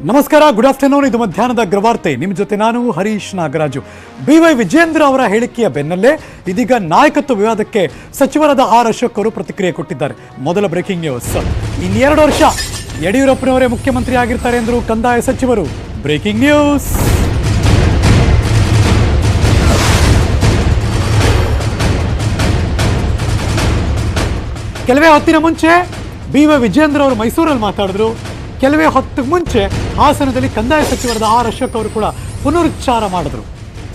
ನಮಸ್ಕಾರ, good afternoon. ಇದು ಮಧ್ಯಾಹ್ನದ ಅಗ್ರವಾರ್ತೆ. ನಿಮ್ಮ ಜೊತೆ ನಾನು ಹರೀಶ್ ನಾಗರಾಜು. BY ವಿಜೇಂದ್ರ ಅವರ ಹೇಳಿಕೆಯ ಬೆನ್ನಲ್ಲೇ ಇದೀಗ ನಾಯಕತ್ವ ವಿವಾದಕ್ಕೆ ಸಚಿವರಾದ ಆರ್ ಅಶೋಕ್ ಅವರು ಪ್ರತಿಕ್ರಿಯೆ ಕೊಟ್ಟಿದ್ದಾರೆ. ಮೊದಲ ಬ್ರೇಕಿಂಗ್ ನ್ಯೂಸ್. ಇನ್ನೆರಡು ವರ್ಷ ಯಡಿಯೂರಪ್ಪನವರೇ ಮುಖ್ಯಮಂತ್ರಿ ಆಗಿರ್ತಾರೆ ಎಂದರು ಕಂದಾಯ ಸಚಿವರು. Breaking news. ಕೆಲವೇ ಹೊತ್ತಿನ ಮುಂಚೆ BY ವಿಜೇಂದ್ರ ಅವರು ಮೈಸೂರಲ್ಲಿ ಮಾತಾಡಿದ್ರು. ಕೆಲವೇ ಹೊತ್ತಿಗೆ ಮುಂಚೆ ಹಾಸನದಲ್ಲಿ ಕಂದಾಯ ಸಚಿವರಾದ ಆರ್ ಅಶೋಕ್ ಅವರು ಕೂಡ ಪುನರುಚ್ಚಾರ ಮಾಡಿದ್ರು.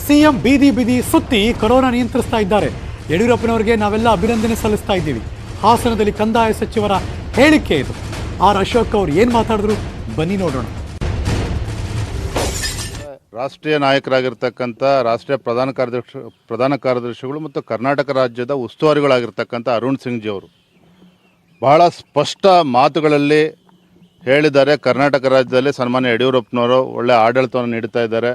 ಸಿಎಂ ಬೀದಿ ಬೀದಿ ಸುತ್ತಿ ಕೊರೋನಾ ನಿಯಂತ್ರಿಸ್ತಾ ಇದ್ದಾರೆ. ಯಡಿಯೂರಪ್ಪನವರಿಗೆ ನಾವೆಲ್ಲ ಅಭಿನಂದನೆ ಸಲ್ಲಿಸ್ತಾ ಇದ್ದೀವಿ. ಹಾಸನದಲ್ಲಿ ಕಂದಾಯ ಸಚಿವರ ಹೇಳಿಕೆ ಇದು. ಆರ್ ಅಶೋಕ್ ಅವರು ಏನು ಮಾತಾಡಿದ್ರು ಬನ್ನಿ ನೋಡೋಣ. ರಾಷ್ಟ್ರೀಯ ನಾಯಕರಾಗಿರ್ತಕ್ಕಂಥ ರಾಷ್ಟ್ರೀಯ ಪ್ರಧಾನ ಕಾರ್ಯದರ್ಶಿಗಳು ಮತ್ತು ಕರ್ನಾಟಕ ರಾಜ್ಯದ ಉಸ್ತುವಾರಿಗಳಾಗಿರ್ತಕ್ಕಂಥ ಅರುಣ್ ಸಿಂಗ್ ಜಿ ಅವರು ಬಹಳ ಸ್ಪಷ್ಟ ಮಾತುಗಳಲ್ಲಿ ಹೇಳಿದ್ದಾರೆ. ಕರ್ನಾಟಕ ರಾಜ್ಯದಲ್ಲಿ ಸನ್ಮಾನ್ಯ ಯಡಿಯೂರಪ್ಪನವರು ಒಳ್ಳೆಯ ಆಡಳಿತವನ್ನು ನೀಡ್ತಾ ಇದ್ದಾರೆ,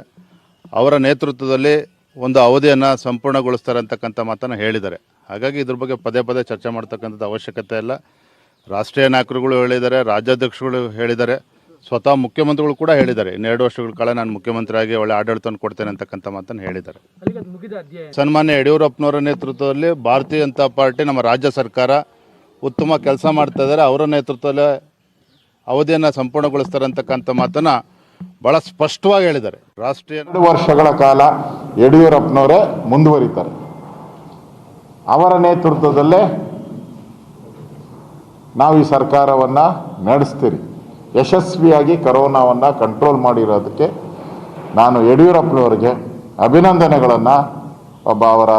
ಅವರ ನೇತೃತ್ವದಲ್ಲಿ ಒಂದು ಅವಧಿಯನ್ನು ಸಂಪೂರ್ಣಗೊಳಿಸ್ತಾರೆ ಅಂತಕ್ಕಂಥ ಮಾತನ್ನು ಹೇಳಿದ್ದಾರೆ. ಹಾಗಾಗಿ ಇದ್ರ ಬಗ್ಗೆ ಪದೇ ಪದೇ ಚರ್ಚೆ ಮಾಡ್ತಕ್ಕಂಥದ್ದು ಅವಶ್ಯಕತೆ ಇಲ್ಲ. ರಾಷ್ಟ್ರೀಯ ನಾಯಕರುಗಳು ಹೇಳಿದ್ದಾರೆ, ರಾಜ್ಯಾಧ್ಯಕ್ಷಗಳು ಹೇಳಿದ್ದಾರೆ, ಸ್ವತಃ ಮುಖ್ಯಮಂತ್ರಿಗಳು ಕೂಡ ಹೇಳಿದ್ದಾರೆ. ಇನ್ನೆರಡು ವರ್ಷಗಳ ಕಾಲ ನಾನು ಮುಖ್ಯಮಂತ್ರಿಯಾಗಿ ಒಳ್ಳೆ ಆಡಳಿತವನ್ನು ಕೊಡ್ತೇನೆ ಅಂತಕ್ಕಂಥ ಮಾತನ್ನು ಹೇಳಿದ್ದಾರೆ. ಸನ್ಮಾನ್ಯ ಯಡಿಯೂರಪ್ಪನವರ ನೇತೃತ್ವದಲ್ಲಿ ಭಾರತೀಯ ಜನತಾ ಪಾರ್ಟಿ, ನಮ್ಮ ರಾಜ್ಯ ಸರ್ಕಾರ ಉತ್ತಮ ಕೆಲಸ ಮಾಡ್ತಾ ಇದ್ದಾರೆ. ಅವರ ನೇತೃತ್ವದಲ್ಲಿ ಅವಧಿಯನ್ನು ಸಂಪೂರ್ಣಗೊಳಿಸ್ತಾರೆ ಅಂತಕ್ಕಂಥ ಮಾತನ್ನು ಭಾಳ ಸ್ಪಷ್ಟವಾಗಿ ಹೇಳಿದ್ದಾರೆ. ರಾಷ್ಟ್ರೀಯ 2 ವರ್ಷಗಳ ಕಾಲ ಯಡಿಯೂರಪ್ಪನವರೇ ಮುಂದುವರಿತಾರೆ. ಅವರ ನೇತೃತ್ವದಲ್ಲೇ ನಾವು ಈ ಸರ್ಕಾರವನ್ನು ನಡೆಸ್ತೀರಿ. ಯಶಸ್ವಿಯಾಗಿ ಕರೋನಾವನ್ನು ಕಂಟ್ರೋಲ್ ಮಾಡಿರೋದಕ್ಕೆ ನಾನು ಯಡಿಯೂರಪ್ಪನವರಿಗೆ ಅಭಿನಂದನೆಗಳನ್ನು ಅವರ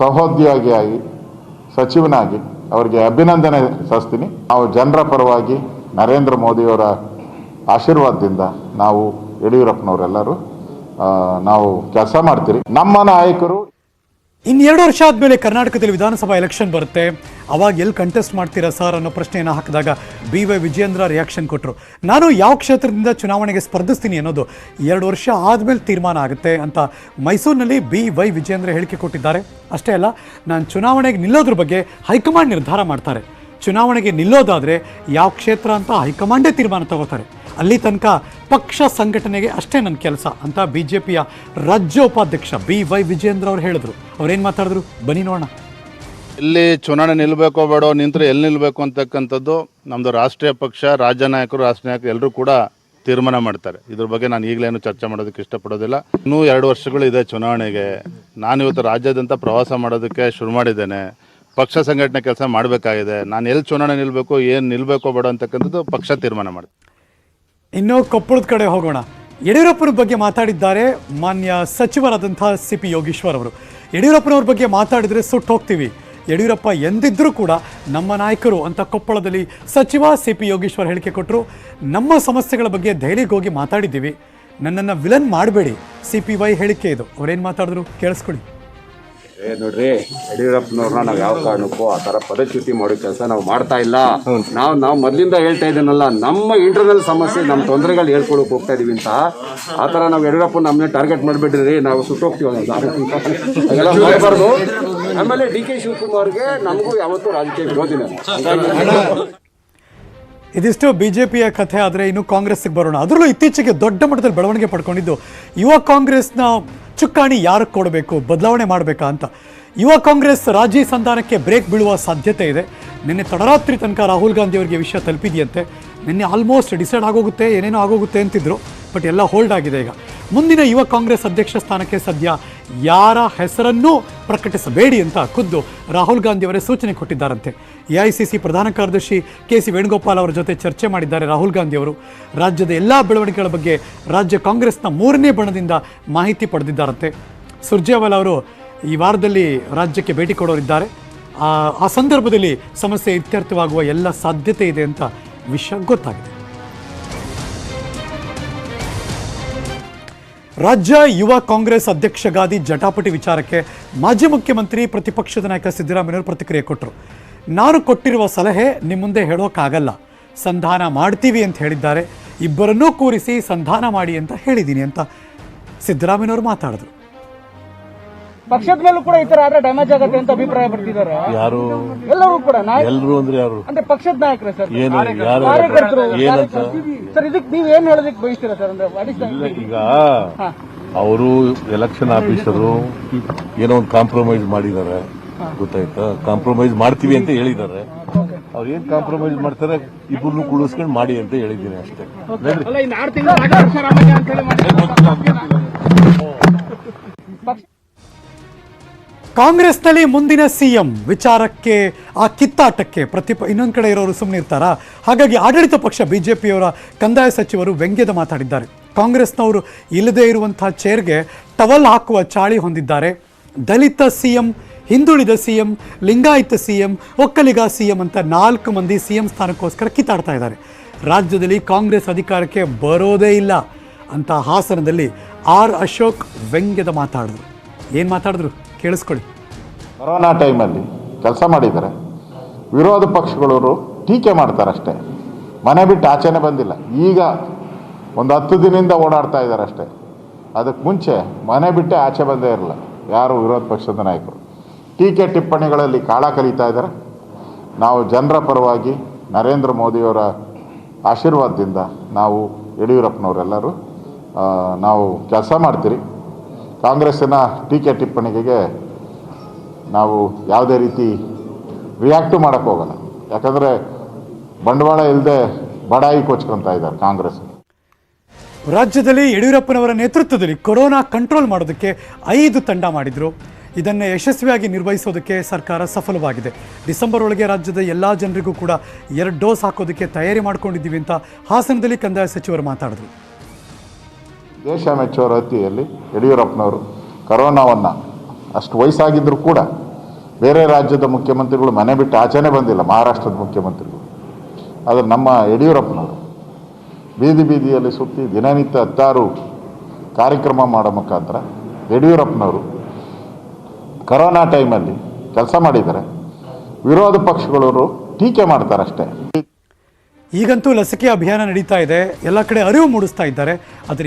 ಸಹೋದ್ಯೋಗಿಯಾಗಿ ಸಚಿವನಾಗಿ ಅವರಿಗೆ ಅಭಿನಂದನೆ ಸಲ್ಲಿಸ್ತೀನಿ. ನಾವು ಜನರ ಪರವಾಗಿ ನರೇಂದ್ರ ಮೋದಿಯವರ ಆಶೀರ್ವಾದದಿಂದ ನಾವು ಯಡಿಯೂರಪ್ಪನವರೆಲ್ಲರೂ ನಾವು ಕೆಲಸ ಮಾಡ್ತೀರಿ. ನಮ್ಮ ನಾಯಕರು ಇನ್ನೆರಡು ವರ್ಷ ಆದಮೇಲೆ ಕರ್ನಾಟಕದಲ್ಲಿ ವಿಧಾನಸಭಾ ಎಲೆಕ್ಷನ್ ಬರುತ್ತೆ, ಅವಾಗ ಎಲ್ಲಿ ಕಂಟೆಸ್ಟ್ ಮಾಡ್ತೀರಾ ಸರ್ ಅನ್ನೋ ಪ್ರಶ್ನೆಯನ್ನು ಹಾಕಿದಾಗ BY ವಿಜೇಂದ್ರ ರಿಯಾಕ್ಷನ್ ಕೊಟ್ಟರು. ನಾನು ಯಾವ ಕ್ಷೇತ್ರದಿಂದ ಚುನಾವಣೆಗೆ ಸ್ಪರ್ಧಿಸ್ತೀನಿ ಅನ್ನೋದು 2 ವರ್ಷ ಆದಮೇಲೆ ತೀರ್ಮಾನ ಆಗುತ್ತೆ ಅಂತ ಮೈಸೂರಿನಲ್ಲಿ BY ವಿಜೇಂದ್ರ ಹೇಳಿಕೆ ಕೊಟ್ಟಿದ್ದಾರೆ. ಅಷ್ಟೇ ಅಲ್ಲ, ನಾನು ಚುನಾವಣೆಗೆ ನಿಲ್ಲೋದ್ರ ಬಗ್ಗೆ ಹೈಕಮಾಂಡ್ ನಿರ್ಧಾರ ಮಾಡ್ತಾರೆ. ಚುನಾವಣೆಗೆ ನಿಲ್ಲೋದಾದರೆ ಯಾವ ಕ್ಷೇತ್ರ ಅಂತ ಹೈಕಮಾಂಡೇ ತೀರ್ಮಾನ ತಗೋತಾರೆ. ಅಲ್ಲಿ ತನಕ ಪಕ್ಷ ಸಂಘಟನೆಗೆ ಅಷ್ಟೇ ನನ್ನ ಕೆಲಸ ಅಂತ BJPಯ ರಾಜ್ಯ ಉಪಾಧ್ಯಕ್ಷ BY ವಿಜೇಂದ್ರ ಅವರು ಹೇಳಿದ್ರು. ಅವ್ರೇನು ಮಾತಾಡಿದ್ರು ಬನ್ನಿ ನೋಡೋಣ. ಎಲ್ಲಿ ಚುನಾವಣೆ ನಿಲ್ಲಬೇಕೋ ಬೇಡೋ, ನಿಂತರೆ ಎಲ್ಲಿ ನಿಲ್ಲಬೇಕು ಅಂತಕ್ಕಂಥದ್ದು ನಮ್ಮದು ರಾಷ್ಟ್ರೀಯ ಪಕ್ಷ, ರಾಜ್ಯ ನಾಯಕರು, ರಾಷ್ಟ್ರೀಯ ನಾಯಕರು ಎಲ್ಲರೂ ಕೂಡ ತೀರ್ಮಾನ ಮಾಡ್ತಾರೆ. ಇದ್ರ ಬಗ್ಗೆ ನಾನು ಈಗಲೇನು ಚರ್ಚೆ ಮಾಡೋದಕ್ಕೆ ಇಷ್ಟಪಡೋದಿಲ್ಲ. ಇನ್ನೂ 2 ವರ್ಷಗಳು ಇದೆ ಚುನಾವಣೆಗೆ. ನಾನು ಇವತ್ತು ರಾಜ್ಯಾದ್ಯಂತ ಪ್ರವಾಸ ಮಾಡೋದಕ್ಕೆ ಶುರು ಮಾಡಿದ್ದೇನೆ. ಪಕ್ಷ ಸಂಘಟನೆ ಕೆಲಸ ಮಾಡಬೇಕಾಗಿದೆ. ನಾನು ಎಲ್ಲಿ ಚುನಾವಣೆ ನಿಲ್ಲಬೇಕು, ಏನು ನಿಲ್ಲಬೇಕೋ ಬೇಡೋ ಅಂತಕ್ಕಂಥದ್ದು ಪಕ್ಷ ತೀರ್ಮಾನ ಮಾಡುತ್ತೆ. ಇನ್ನು ಕೊಪ್ಪಳದ ಕಡೆ ಹೋಗೋಣ. ಯಡಿಯೂರಪ್ಪನ ಬಗ್ಗೆ ಮಾತಾಡಿದ್ದಾರೆ ಮಾನ್ಯ ಸಚಿವರಾದಂಥ CP ಯೋಗೀಶ್ವರ್ ಅವರು. ಯಡಿಯೂರಪ್ಪನವ್ರ ಬಗ್ಗೆ ಮಾತಾಡಿದರೆ ಸುಟ್ಟು ಹೋಗ್ತೀವಿ, ಯಡಿಯೂರಪ್ಪ ಎಂದಿದ್ದರೂ ಕೂಡ ನಮ್ಮ ನಾಯಕರು ಅಂತ ಕೊಪ್ಪಳದಲ್ಲಿ ಸಚಿವ CP ಯೋಗೀಶ್ವರ್ ಹೇಳಿಕೆ ಕೊಟ್ಟರು. ನಮ್ಮ ಸಮಸ್ಯೆಗಳ ಬಗ್ಗೆ ದೆಹಲಿಗೆ ಹೋಗಿ ಮಾತಾಡಿದ್ದೀವಿ, ನನ್ನನ್ನು ವಿಲನ್ ಮಾಡಬೇಡಿ. CPY ಹೇಳಿಕೆ ಇದು. ಅವ್ರೇನು ಮಾತಾಡಿದ್ರು ಕೇಳಿಸ್ಕೊಳ್ಳಿ. ನೋಡ್ರಿ, ಯಡಿಯೂರಪ್ಪನವ್ರನ್ನ ನಾವು ಯಾವ ಕಾರಣಕ್ಕೂ ಆ ಥರ ಪದಚ್ಯುತಿ ಮಾಡೋ ಕೆಲಸ ನಾವು ಮಾಡ್ತಾ ಇಲ್ಲ. ನಾವು ಮೊದಲಿಂದ ಹೇಳ್ತಾ ಇದ್ದೀನಲ್ಲ, ನಮ್ಮ ಇಂಟರ್ನಲ್ ಸಮಸ್ಯೆ, ನಮ್ಮ ತೊಂದರೆಗಳು ಹೇಳ್ಕೊಳಕ್ಕೆ ಹೋಗ್ತಾ ಇದೀವಿ ಅಂತ. ಆ ಥರ ನಾವು ಯಡಿಯೂರಪ್ಪ ನಮ್ಮನ್ನ ಟಾರ್ಗೆಟ್ ಮಾಡಿಬಿಟ್ರಿ, ನಾವು ಸುಟ್ಟೋಗ್ತೀವಲ್ಲ, ಅದೆಲ್ಲ ಮಾಡಬಾರ್ದು. ಆಮೇಲೆ DK ಶಿವಕುಮಾರ್ಗೆ ನಮಗೂ ಯಾವತ್ತೂ ರಾಜಕೀಯ ವಿರೋಧಿನ. ಇದಿಷ್ಟು BJPಯ ಕಥೆ. ಆದರೆ ಇನ್ನು ಕಾಂಗ್ರೆಸ್ಗೆ ಬರೋಣ. ಅದರಲ್ಲೂ ಇತ್ತೀಚೆಗೆ ದೊಡ್ಡ ಮಟ್ಟದಲ್ಲಿ ಬೆಳವಣಿಗೆ ಪಡ್ಕೊಂಡಿದ್ದು ಯುವ ಕಾಂಗ್ರೆಸ್ನ ಚುಕ್ಕಾಣಿ ಯಾರಿಗೆ ಕೊಡಬೇಕು, ಬದಲಾವಣೆ ಮಾಡಬೇಕಾ ಅಂತ. ಯುವ ಕಾಂಗ್ರೆಸ್ ರಾಜಿ ಸಂಧಾನಕ್ಕೆ ಬ್ರೇಕ್ ಬೀಳುವ ಸಾಧ್ಯತೆ ಇದೆ. ನಿನ್ನೆ ತಡರಾತ್ರಿ ತನಕ ರಾಹುಲ್ ಗಾಂಧಿ ಅವರಿಗೆ ವಿಷಯ ತಲುಪಿದೆಯಂತೆ. ನಿನ್ನೆ ಆಲ್ಮೋಸ್ಟ್ ಡಿಸೈಡ್ ಆಗೋಗುತ್ತೆ, ಏನೇನೋ ಆಗೋಗುತ್ತೆ ಅಂತಿದ್ರು. ಬಟ್ ಎಲ್ಲ ಹೋಲ್ಡ್ ಆಗಿದೆ. ಈಗ ಮುಂದಿನ ಯುವ ಕಾಂಗ್ರೆಸ್ ಅಧ್ಯಕ್ಷ ಸ್ಥಾನಕ್ಕೆ ಸದ್ಯ ಯಾರ ಹೆಸರನ್ನೂ ಪ್ರಕಟಿಸಬೇಡಿ ಅಂತ ಖುದ್ದು ರಾಹುಲ್ ಗಾಂಧಿ ಅವರೇ ಸೂಚನೆ ಕೊಟ್ಟಿದ್ದಾರಂತೆ. AICC ಪ್ರಧಾನ ಕಾರ್ಯದರ್ಶಿ KC ವೇಣುಗೋಪಾಲ್ ಅವರ ಜೊತೆ ಚರ್ಚೆ ಮಾಡಿದ್ದಾರೆ ರಾಹುಲ್ ಗಾಂಧಿ ಅವರು. ರಾಜ್ಯದ ಎಲ್ಲ ಬೆಳವಣಿಗೆಗಳ ಬಗ್ಗೆ ರಾಜ್ಯ ಕಾಂಗ್ರೆಸ್ನ 3ನೇ ಬಣದಿಂದ ಮಾಹಿತಿ ಪಡೆದಿದ್ದಾರಂತೆ. ಸುರ್ಜೇವಾಲಾ ಅವರು ಈ ವಾರದಲ್ಲಿ ರಾಜ್ಯಕ್ಕೆ ಭೇಟಿ ಕೊಡೋರಿದ್ದಾರೆ. ಆ ಸಂದರ್ಭದಲ್ಲಿ ಸಮಸ್ಯೆ ಇತ್ಯರ್ಥವಾಗುವ ಎಲ್ಲ ಸಾಧ್ಯತೆ ಇದೆ ಅಂತ ವಿಷಯ ಗೊತ್ತಾಗಿದೆ. ರಾಜ್ಯ ಯುವ ಕಾಂಗ್ರೆಸ್ ಅಧ್ಯಕ್ಷ ಗಾದಿ ಜಟಾಪಟಿ ವಿಚಾರಕ್ಕೆ ಮಾಜಿ ಮುಖ್ಯಮಂತ್ರಿ ಪ್ರತಿಪಕ್ಷದ ನಾಯಕ ಸಿದ್ದರಾಮಯ್ಯವರು ಪ್ರತಿಕ್ರಿಯೆ ಕೊಟ್ಟರು. ನಾನು ಕೊಟ್ಟಿರುವ ಸಲಹೆ ನಿಮ್ಮ ಮುಂದೆ ಹೇಳೋಕ್ಕಾಗಲ್ಲ, ಸಂಧಾನ ಮಾಡ್ತೀವಿ ಅಂತ ಹೇಳಿದ್ದಾರೆ. ಇಬ್ಬರನ್ನೂ ಕೂರಿಸಿ ಸಂಧಾನ ಮಾಡಿ ಅಂತ ಹೇಳಿದ್ದೀನಿ ಅಂತ ಸಿದ್ದರಾಮಯ್ಯವರು ಮಾತಾಡಿದ್ರು. ಪಕ್ಷದ ಮೇಲೂ ಕೂಡ ಈ ತರ ಆದ್ರೆ ಡ್ಯಾಮೇಜ್ ಆಗುತ್ತೆ ಅಂತ ಅಭಿಪ್ರಾಯ ಪಡ್ತಿದ್ದಾರೆ ಯಾರು ಎಲ್ಲರೂ ಕೂಡ ಎಲ್ರು ಅಂದ್ರೆ ಯಾರು ಅಂದ್ರೆ ಪಕ್ಷದ ನಾಯಕರೇ ಸರ್, ಏನು ಯಾರು ಕಾರ್ಯಕರ್ತರು ಏನಂತ ಸರ್. ಇದಕ್ಕೆ ನೀವ್ ಏನ್ ಹೇಳೋದಕ್ಕೆ ಬಯಸ್ತೀರಾ ಸರ್? ಅಂದ್ರೆ what is the- ಈಗ ಅವರು ಎಲೆಕ್ಷನ್ ಆಫೀಸರು ಏನೋ ಒಂದು ಕಾಂಪ್ರಮೈಸ್ ಮಾಡಿದ್ದಾರೆ, ಗೊತ್ತಾಯ್ತಾ? ಕಾಂಪ್ರಮೈಸ್ ಮಾಡ್ತೀವಿ ಅಂತ ಹೇಳಿದ್ದಾರೆ. ಅವ್ರು ಏನ್ ಕಾಂಪ್ರಮೈಸ್ ಮಾಡ್ತಾರೆ, ಇಬ್ಬರನ್ನು ಕುಳಿಸ್ಕೊಂಡು ಮಾಡಿ ಅಂತ ಹೇಳಿದ್ದೀನಿ ಅಷ್ಟೇ. ಅಲ್ಲ, ಇನ್ನು 6 ತಿಂಗಳು ರಾಜಕೀಯ ಅಂತ ಹೇಳಿ ಕಾಂಗ್ರೆಸ್ನಲ್ಲಿ ಮುಂದಿನ ಸಿಎಂ ವಿಚಾರಕ್ಕೆ, ಆ ಕಿತ್ತಾಟಕ್ಕೆ ಇನ್ನೊಂದು ಕಡೆ ಇರೋರು ಸುಮ್ಮನೆ ಇರ್ತಾರಾ? ಹಾಗಾಗಿ ಆಡಳಿತ ಪಕ್ಷ ಬಿಜೆಪಿಯವರ ಕಂದಾಯ ಸಚಿವರು ವ್ಯಂಗ್ಯದ ಮಾತಾಡಿದ್ದಾರೆ. ಕಾಂಗ್ರೆಸ್ನವರು ಇಲ್ಲದೇ ಇರುವಂತಹ ಚೇರ್ಗೆ ಟವಲ್ ಹಾಕುವ ಚಾಳಿ ಹೊಂದಿದ್ದಾರೆ. ದಲಿತ ಸಿಎಂ, ಹಿಂದುಳಿದ CM, Lingayat CM, Vokkaliga CM ಅಂತ 4 ಮಂದಿ ಸಿಎಂ ಸ್ಥಾನಕ್ಕೋಸ್ಕರ ಕಿತ್ತಾಡ್ತಾ ಇದ್ದಾರೆ. ರಾಜ್ಯದಲ್ಲಿ ಕಾಂಗ್ರೆಸ್ ಅಧಿಕಾರಕ್ಕೆ ಬರೋದೇ ಇಲ್ಲ ಅಂತ ಹಾಸನದಲ್ಲಿ ಆರ್ ಅಶೋಕ್ ವ್ಯಂಗ್ಯದ ಮಾತಾಡಿದ್ರು. ಏನು ಮಾತಾಡಿದ್ರು ಕೇಳಿಸ್ಕೊಳ್ಳಿ. ಕೊರೋನಾ ಟೈಮಲ್ಲಿ ಕೆಲಸ ಮಾಡಿದ್ದಾರೆ, ವಿರೋಧ ಪಕ್ಷಗಳವರು ಟೀಕೆ ಮಾಡ್ತಾರಷ್ಟೇ, ಮನೆ ಬಿಟ್ಟು ಆಚೆನೇ ಬಂದಿಲ್ಲ. ಈಗ ಒಂದು 10 ದಿನದಿಂದ ಓಡಾಡ್ತಾ ಇದ್ದಾರೆ ಅಷ್ಟೇ. ಅದಕ್ಕೆ ಮುಂಚೆ ಮನೆ ಬಿಟ್ಟೆ ಆಚೆ ಬಂದೇ ಇರಲ್ಲ ಯಾರು ವಿರೋಧ ಪಕ್ಷದ ನಾಯಕರು. ಟೀಕೆ ಟಿಪ್ಪಣಿಗಳಲ್ಲಿ ಕಾಳ ಕಲಿತಾ ಇದ್ದಾರೆ. ನಾವು ಜನರ ಪರವಾಗಿ ನರೇಂದ್ರ ಮೋದಿಯವರ ಆಶೀರ್ವಾದದಿಂದ ನಾವು ಯಡಿಯೂರಪ್ಪನವರೆಲ್ಲರೂ ನಾವು ಕೆಲಸ ಮಾಡ್ತೀರಿ. ಕಾಂಗ್ರೆಸ್ಸಿನ ಟೀಕೆ ಟಿಪ್ಪಣಿಗೆ ನಾವು ಯಾವುದೇ ರೀತಿ ರಿಯಾಕ್ಟು ಮಾಡೋಕ್ಕೆ ಹೋಗಲ್ಲ. ಯಾಕಂದರೆ ಬಂಡವಾಳ ಇಲ್ಲದೆ ಬಡಾಯಿ ಕೊಚ್ಕೊಳ್ತಾ ಇದ್ದಾರೆ ಕಾಂಗ್ರೆಸ್. ರಾಜ್ಯದಲ್ಲಿ ಯಡಿಯೂರಪ್ಪನವರ ನೇತೃತ್ವದಲ್ಲಿ ಕೊರೋನಾ ಕಂಟ್ರೋಲ್ ಮಾಡೋದಕ್ಕೆ 5 ತಂಡ ಮಾಡಿದ್ರು. ಇದನ್ನು ಯಶಸ್ವಿಯಾಗಿ ನಿರ್ವಹಿಸೋದಕ್ಕೆ ಸರ್ಕಾರ ಸಫಲವಾಗಿದೆ. ಡಿಸೆಂಬರ್ ಒಳಗೆ ರಾಜ್ಯದ ಎಲ್ಲ ಜನರಿಗೂ ಕೂಡ 2 ಡೋಸ್ ಹಾಕೋದಕ್ಕೆ ತಯಾರಿ ಮಾಡ್ಕೊಂಡಿದ್ದೀವಿ ಅಂತ ಹಾಸನದಲ್ಲಿ ಕಂದಾಯ ಸಚಿವರು ಮಾತಾಡಿದ್ರು. ದೇಶ ಮೆಚ್ಚುವ ರೀತಿಯಲ್ಲಿ ಯಡಿಯೂರಪ್ಪನವರು ಕರೋನಾವನ್ನು, ಅಷ್ಟು ವಯಸ್ಸಾಗಿದ್ದರೂ ಕೂಡ ಬೇರೆ ರಾಜ್ಯದ ಮುಖ್ಯಮಂತ್ರಿಗಳು ಮನೆ ಬಿಟ್ಟು ಆಚೆನೇ ಬಂದಿಲ್ಲ, ಮಹಾರಾಷ್ಟ್ರದ ಮುಖ್ಯಮಂತ್ರಿಗಳು. ಆದರೆ ನಮ್ಮ ಯಡಿಯೂರಪ್ಪನವರು ಬೀದಿ ಬೀದಿಯಲ್ಲಿ ಸುತ್ತಿ ದಿನನಿತ್ಯ 10 ಕಾರ್ಯಕ್ರಮ ಮಾಡೋ ಮುಖಾಂತರ ಯಡಿಯೂರಪ್ಪನವರು ಕರೋನಾ ಟೈಮಲ್ಲಿ ಕೆಲಸ ಮಾಡಿದ್ದಾರೆ. ವಿರೋಧ ಪಕ್ಷಗಳವರು ಟೀಕೆ ಮಾಡ್ತಾರಷ್ಟೇ. ಈಗಂತೂ ಲಸಿಕೆ ಅಭಿಯಾನ ನಡೀತಾ ಇದೆ, ಎಲ್ಲ ಕಡೆ ಅರಿವು ಮೂಡಿಸ್ತಾ ಇದ್ದಾರೆ. ಆದರೆ